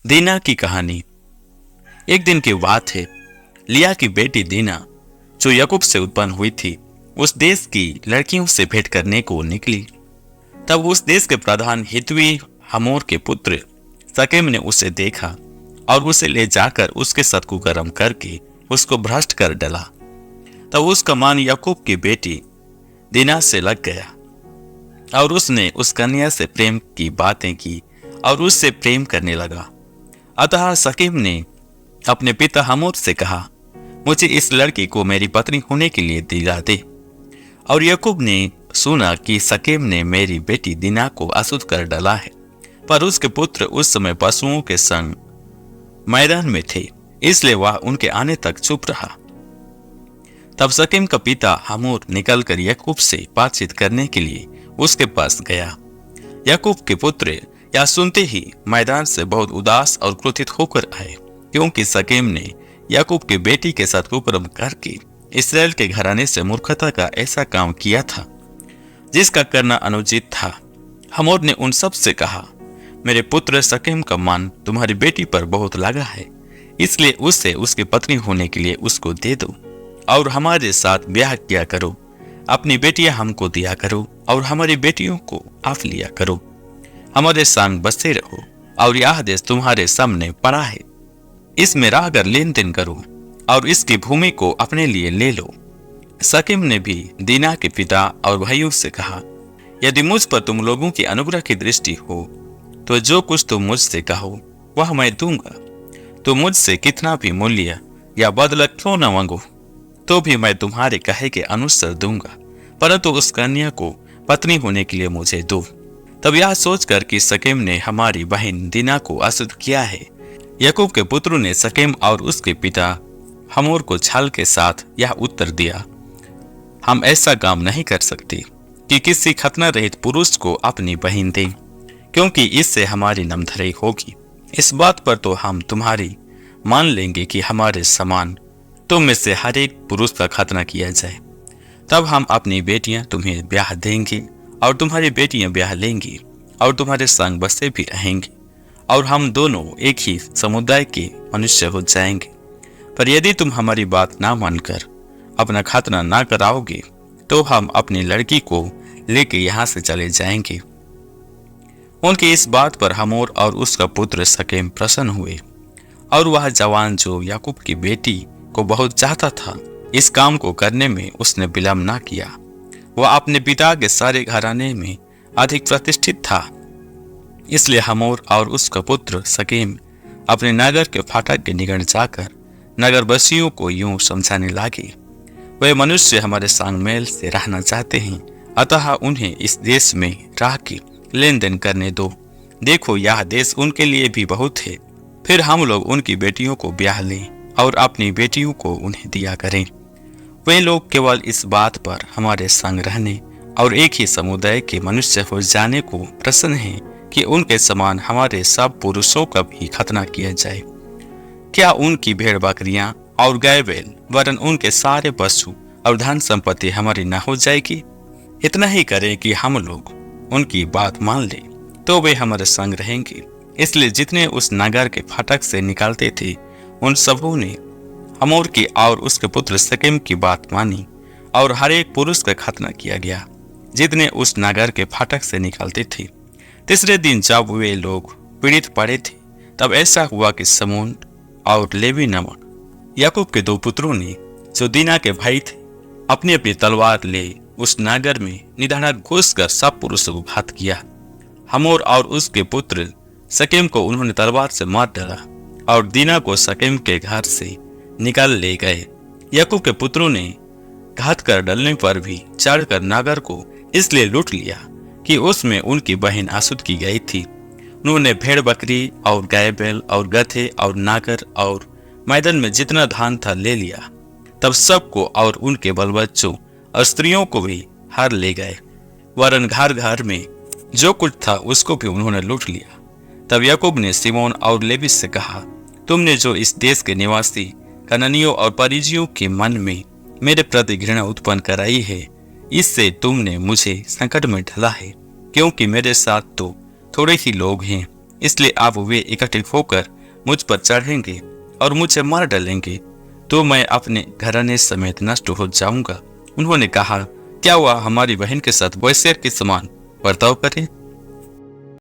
दीना की कहानी। एक दिन की बात है। लिया की बेटी दीना, जो याकूब से उत्पन्न हुई थी, उस देश की लड़कियों से भेंट करने को निकली। तब उस देश के प्रधान हित्वी हमोर के पुत्र शकेम ने उसे देखा और उसे ले जाकर उसके साथ कुकर्म करके उसको भ्रष्ट कर डाला। तब उसका मन याकूब की बेटी दीना से लग गया और उसने उस कन्या से प्रेम की बातें की और उससे प्रेम करने लगा। अतः शकेम ने अपने पिता हमोर से कहा, मुझे इस लड़की को मेरी पत्नी होने के लिए दिला दे। और याकूब ने सुना कि शकेम ने मेरी बेटी दीना को अशुद्ध कर डाला है, पर उसके पुत्र उस समय पशुओं के संग मैदान में थे, इसलिए वह उनके आने तक चुप रहा। तब शकेम का पिता हमोर निकलकर याकूब से बातचीत करने के लिए उसके पास गया। याकूब के पुत्र यह सुनते ही मैदान से बहुत उदास और क्रोधित होकर आए, क्योंकि शकेम ने याकूब की बेटी के साथ कुकर्म करके इस्राएल के घराने से मूर्खता का ऐसा काम किया था जिसका करना अनुचित था। हमोर ने उन सब से कहा, मेरे पुत्र शकेम का मन तुम्हारी बेटी पर बहुत लगा है, इसलिए उससे उसकी पत्नी होने के लिए उसको दे दो और हमारे साथ ब्याह किया करो। अपनी बेटियां हमको दिया करो और हमारी बेटियों को आप लिया करो। हमारे संग बसे रहो और यह देश तुम्हारे सामने पड़ा है, इसमें रहकर लेन देन करो और इसकी भूमि को अपने लिए ले लो। शकेम ने भी दीना के पिता और भाइयों से कहा, यदि मुझ पर तुम लोगों की अनुग्रह की दृष्टि हो तो जो कुछ तुम मुझसे कहो वह मैं दूंगा। तुम मुझसे कितना भी मूल्य या बदला क्यों न मांगो तो भी मैं तुम्हारे कहे के अनुसार दूंगा, परंतु उस कन्या को पत्नी होने के लिए मुझे दो। तब यह सोचकर कि शकेम ने हमारी बहन दीना को अशुद्ध किया है, याकूब के पुत्रों ने शकेम और उसके पिता हमोर को छल के साथ यह उत्तर दिया, हम ऐसा काम नहीं कर सकते कि किसी खतना रहित पुरुष को अपनी बहन दें, क्योंकि इससे हमारी नामधराई होगी। इस बात पर तो हम तुम्हारी मान लेंगे कि हमारे समान तुम में से हर एक पुरुष का खतना किया जाए, तब हम अपनी बेटियां तुम्हें ब्याह देंगे और तुम्हारी बेटियां ब्याह लेंगी और तुम्हारे संग बसे भी रहेंगे और हम दोनों एक ही समुदाय के मनुष्य हो जाएंगे। पर यदि तुम हमारी बात ना मानकर अपना खतना ना कराओगे तो हम अपनी लड़की को लेके यहाँ से चले जाएंगे। उनकी इस बात पर हमोर और उसका पुत्र शकेम प्रसन्न हुए और वह जवान जो याकूब की बेटी को बहुत चाहता था, इस काम को करने में उसने विलंब ना किया। वह अपने पिता के सारे घराने में अधिक प्रतिष्ठित था, इसलिए हमोर और उसका पुत्र शकेम अपने नगर के फाटक के निकट जाकर नगरवासियों को यूं समझाने लगे, वे मनुष्य हमारे संग मेल से रहना चाहते हैं, अतः उन्हें इस देश में रह के लेन देन करने दो। देखो, यह देश उनके लिए भी बहुत है, फिर हम लोग उनकी बेटियों को ब्याह लें और अपनी बेटियों को उन्हें दिया करें। वे लोग केवल इस बात पर हमारे संग रहने और एक ही समुदाय के मनुष्य हो जाने को प्रसन्न हैं कि उनके समान हमारे सब पुरुषों का भी खतना किया जाए। क्या उनकी भेड़ बकरियां और गाय बैल वरन उनके सारे पशु और धन संपत्ति हमारी न हो जाएगी? इतना ही करें कि हम लोग उनकी बात मान ले तो वे हमारे संग रहेंगे। इसलिए जितने उस नगर के फाटक से निकलते थे उन सबों ने हमोर की और उसके पुत्र शकेम की बात मानी और हर एक पुरुष का खतना किया गया जितने उस नगर के फाटक से निकलते थे। तीसरे दिन जब वे लोग पीड़ित पड़े थे, तब ऐसा हुआ कि समून और लेवी नामक याकूब के दो पुत्रों ने, जो दीना के भाई थे, अपनी अपनी तलवार ले उस नगर में निधड़क घुसकर सब पुरुषों को घात किया। हमोर और उसके पुत्र शकेम को उन्होंने तलवार से मार डाला और दीना को शकेम के घर से निकाल ले गए। याकूब के पुत्रों ने घात कर डालने पर भी चढ़कर नगर को इसलिए लूट लिया कि उसमें उनकी बहन अशुद्ध की गई थी। उन्होंने भेड़ बकरी और गाय बैल और गधे और नागर और मैदान में जितना धान था ले लिया। तब सबको और उनके बाल बच्चों और स्त्रियों को भी हार ले गए, वरन घर घर में जो कुछ था उसको भी उन्होंने लूट लिया। तब याकूब ने सिमोन और लेवी से कहा, तुमने जो इस देश के निवासी कनानियों और परिजियों के मन में मेरे प्रति घृणा उत्पन्न कराई है, इससे तुमने मुझे संकट में डाला है, क्योंकि मेरे साथ तो थोड़े ही लोग हैं इसलिए अब वे इकट्ठे होकर मुझ पर चढ़ेंगे और मुझे मार डालेंगे तो मैं अपने घराने समेत नष्ट हो जाऊंगा। उन्होंने कहा, क्या वह हमारी बहन के साथ वैश्य के समान बर्ताव करे?